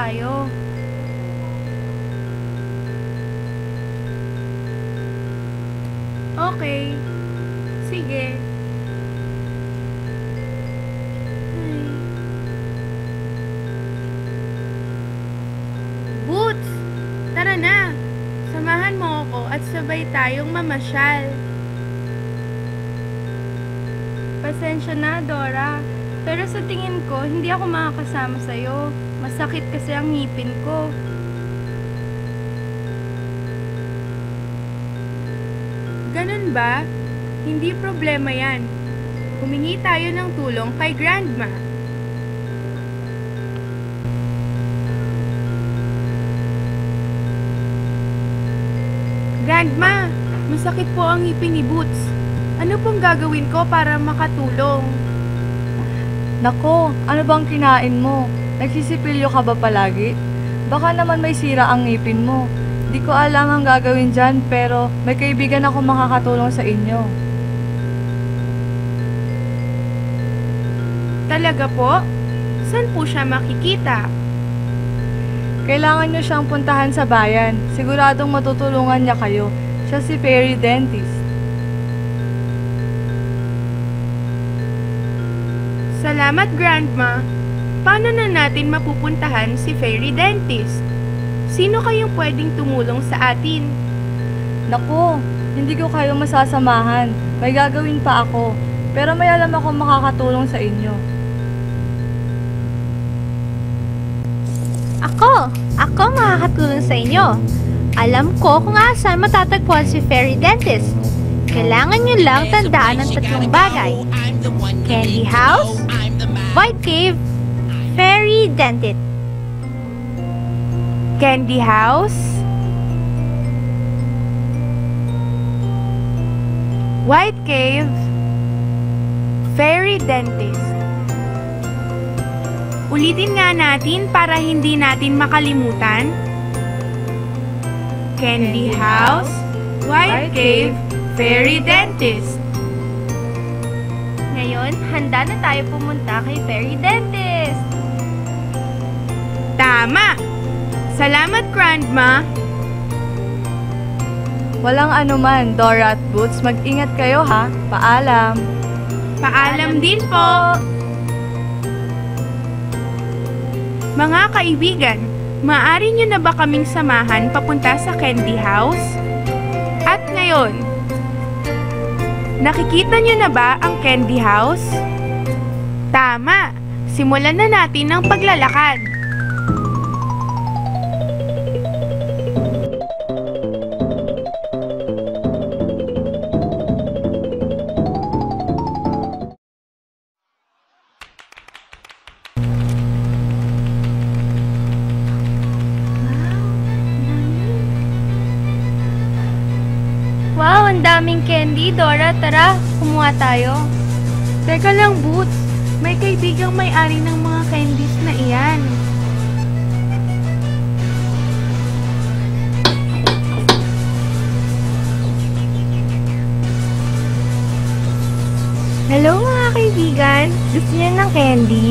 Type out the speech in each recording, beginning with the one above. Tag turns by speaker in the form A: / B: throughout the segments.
A: tayo. Okay. Sige. Boots! Tara na! Samahan mo ako at sabay tayong mamasyal. Pasensya na, Dora. Pero sa tingin ko, hindi ako makakasama sa'yo. Masakit kasi ang ngipin ko. Ganun ba? Hindi problema yan. Humingi tayo ng tulong kay Grandma. Grandma, masakit po ang ngipin ni Boots. Ano pong gagawin ko para makatulong?
B: Nako, ano bang kinain mo? Nagsisipilyo ka ba palagi? Baka naman may sira ang ngipin mo. Di ko alam ang gagawin dyan, pero may kaibigan ako makakatulong sa inyo.
A: Talaga po? Saan po siya makikita?
B: Kailangan nyo siyang puntahan sa bayan. Siguradong matutulungan niya kayo. Siya si Fairy Dentist.
A: Salamat, Grandma. Paano na natin mapupuntahan si Fairy Dentist? Sino kayong pwedeng tumulong sa atin?
B: Naku, hindi ko kayo masasamahan. May gagawin pa ako. Pero may alam ako makakatulong sa inyo.
C: Ako makakatulong sa inyo. Alam ko kung saan matatagpuan si Fairy Dentist. Kailangan nyo lang tandaan ang tatlong bagay. Candy House, White Cave, Fairy Dentist.
A: Candy House, White Cave, Fairy Dentist. Ulitin nga natin para hindi natin makalimutan. Candy House, White Cave, Fairy Dentist.
C: Ngayon, handa na tayo pumunta kay Fairy Dentist.
A: Tama! Salamat, Grandma!
B: Walang anuman, Dora at Boots. Mag-ingat kayo ha. Paalam.
A: Paalam din po! Mga kaibigan, maaari nyo na ba kaming samahan papunta sa Candy House? At ngayon, nakikita nyo na ba ang Candy House? Tama! Simulan na natin ang paglalakad.
C: Wow, ang daming candy. Dora, tara, kumuha tayo.
A: Teka lang, Boots. May kaibigang may-ari ng mga candies na iyan.
C: Hello mga kaibigan, gusto niyo ng candy?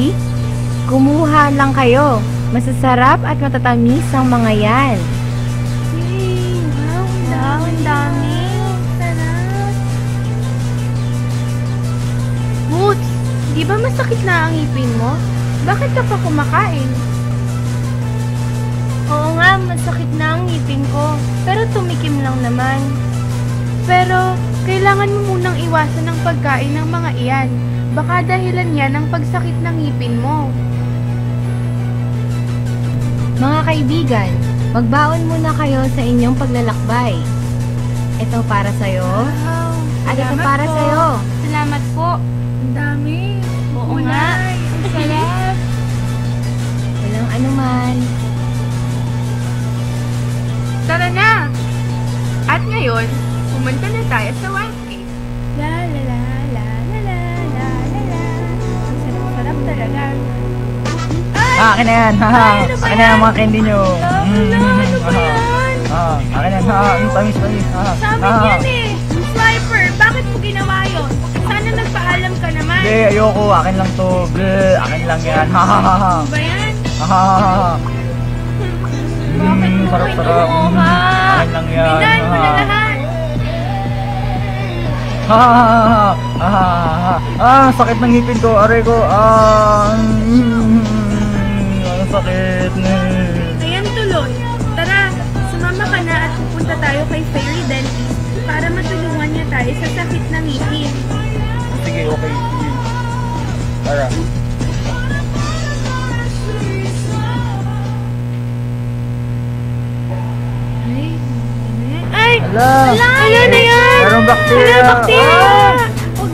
C: Kumuha lang kayo. Masasarap at matatamis ang mga yan.
A: Yay! Wow, ang dami. Sarap. Boots, di ba masakit na ang ngipin mo? Bakit ka pa kumakain?
C: Oo nga, masakit na ang ngipin ko. Pero tumikim lang naman.
A: Pero, kailangan mo munang iwasan ang pagkain ng mga iyan. Baka dahilan yan ang pagsakit ng ngipin mo.
C: Mga kaibigan, magbaon muna kayo sa inyong paglalakbay. Ito para sa'yo.
A: Wow!
C: At ito
A: Salamat
C: para
A: po.
C: sa'yo.
A: Salamat po. Ang dami.
C: Oo nga.
A: Ang sarap.
C: Walang anuman.
A: Tara na! At ngayon, pumunta na tayo sa White Cave. La la la la la la la la la. Ang sarap-sarap talaga.
D: Akin na yan, haha.
A: Ay, ano ba
D: Akin na yan
A: yan?
D: mga candy nyo.
A: Ano ba yan?
D: Akin na yan, haha. Tamis.
A: Sa amin yan eh. Swiper, bakit mo ginawa yun? Sana nagpaalam ka naman.
D: Hindi, ayoko. Akin lang to. Bleh, akin lang yan.
A: Ano ba yan?
D: Haha.
A: Bakit mo
D: sarap-sarap.
A: kinuha?
D: Akin lang yan.
A: Bilan mo na lahat.
D: Sakit ng ngipin ko, aray ko. Ang sakit.
A: Ayan tuloy. Tara, sumama ka na at pupunta tayo kay Fairy Dentist para matulungan niya tayo sa sakit ng ngipin.
D: Sige, okay. Tara.
A: Ay!
D: Hala!
A: Hala na yan!
D: Merong bacteria!
A: Hala, bacteria!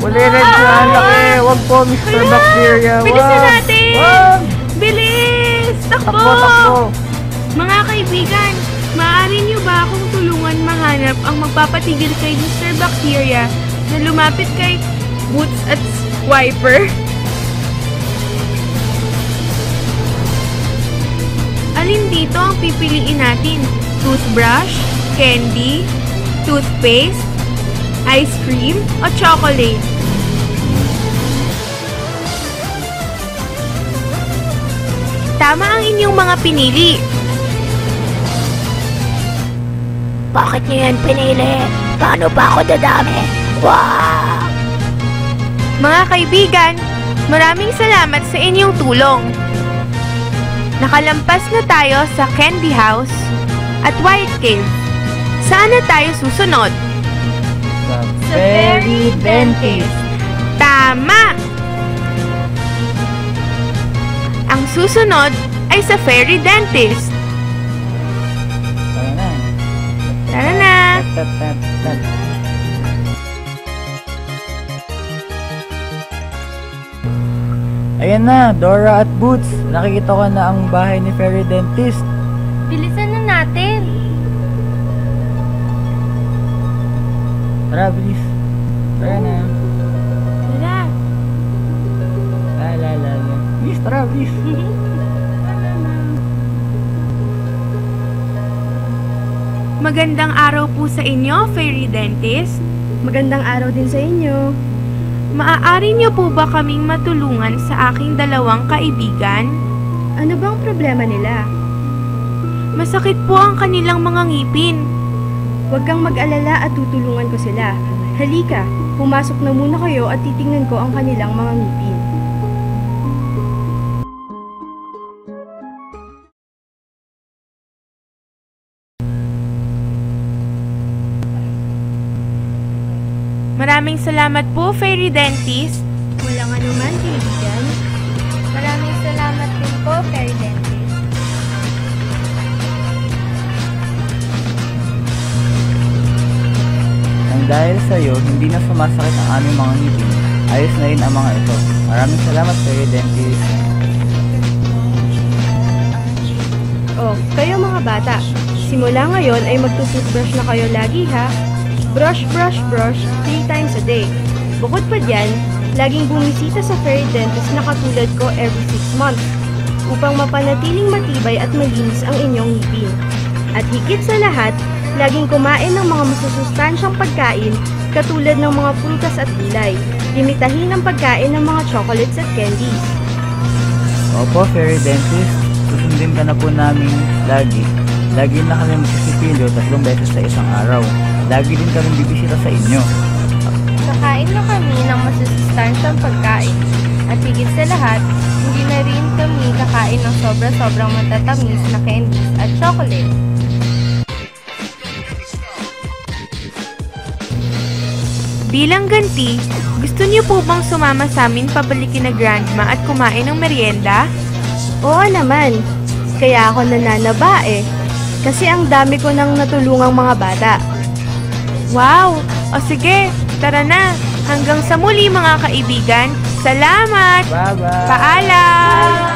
D: Ulirin siya, ang laki! Wag po, Mr.
A: Hala!
D: Bacteria!
A: Bilisan
D: Wag!
A: natin!
D: Wag!
A: Bilis! Takbo!
D: Takbo, takbo!
A: Mga kaibigan, maaari niyo ba akong tulungan mahanap ang magpapatigil kay Mr. Bacteria na lumapit kay Boots at Wiper? Alin dito ang pipiliin natin? Toothbrush, candy, toothpaste, ice cream, o chocolate? Tama ang inyong mga pinili.
C: Bakit niyo yan pinili? Paano pa ako dadami? Wow!
A: Mga kaibigan, maraming salamat sa inyong tulong. Nakalampas na tayo sa Candy House at White Cave. Saan na tayo susunod?
D: Sa Fairy Dentist.
A: Tama! Ang susunod ay sa Fairy Dentist.
D: Tara na.
A: Tara na!
D: Tat, tat, tat. Ayan na, Dora at Boots. Nakikita ko na ang bahay ni Fairy Dentist.
C: Bilisan na natin.
D: Tara, bilis. Tara na.
A: Tara!
D: La la la la. Bilis, tara, bilis.
A: Magandang araw po sa inyo, Fairy Dentist.
B: Magandang araw din sa inyo.
A: Maaari niyo po ba kaming matulungan sa aking dalawang kaibigan?
B: Ano bang problema nila?
A: Masakit po ang kanilang mga ngipin.
B: Huwag kang mag-alala at tutulungan ko sila. Halika, pumasok na muna kayo at titingnan ko ang kanilang mga ngipin.
A: Maraming salamat po, Fairy Dentist.
B: Walang anuman, kaibigan.
C: Maraming salamat din po, Fairy Dentist.
D: Nang dahil sa'yo, hindi na sumasakit ang aming mga ngipin. Ayos na rin ang mga ito. Maraming salamat, Fairy Dentist.
B: Oh, kayo mga bata. Simula ngayon ay magtutoothbrush na kayo lagi ha. Brush, brush, brush 3 times a day. Bukod pa dyan, laging bumisita sa Fairy Dentist na katulad ko every 6 months upang mapanatiling matibay at malinis ang inyong ngipin. At higit sa lahat, laging kumain ng mga masusustansyang pagkain katulad ng mga prutas at gulay. Limitahin ang pagkain ng mga chocolates at candies.
D: Opo, Fairy Dentist. Susundin ka na po namin lagi. Lagi na kami magsisipilyo 3 beses sa isang araw. Lagi din kami bibisita sa inyo.
C: Kakain na kami ng masusustansyang pagkain. At higit sa lahat, hindi na rin kami kakain ng sobra-sobrang matatamis na candies at chocolate.
A: Bilang ganti, gusto niyo po bang sumama sa amin pabalikin na grandma at kumain ng merienda?
B: Oo naman. Kaya ako nananaba eh. Kasi ang dami ko nang natulungang mga bata.
A: Wow! O sige, tara na! Hanggang sa muli mga kaibigan, salamat!
D: Bye-bye!
A: Paalam!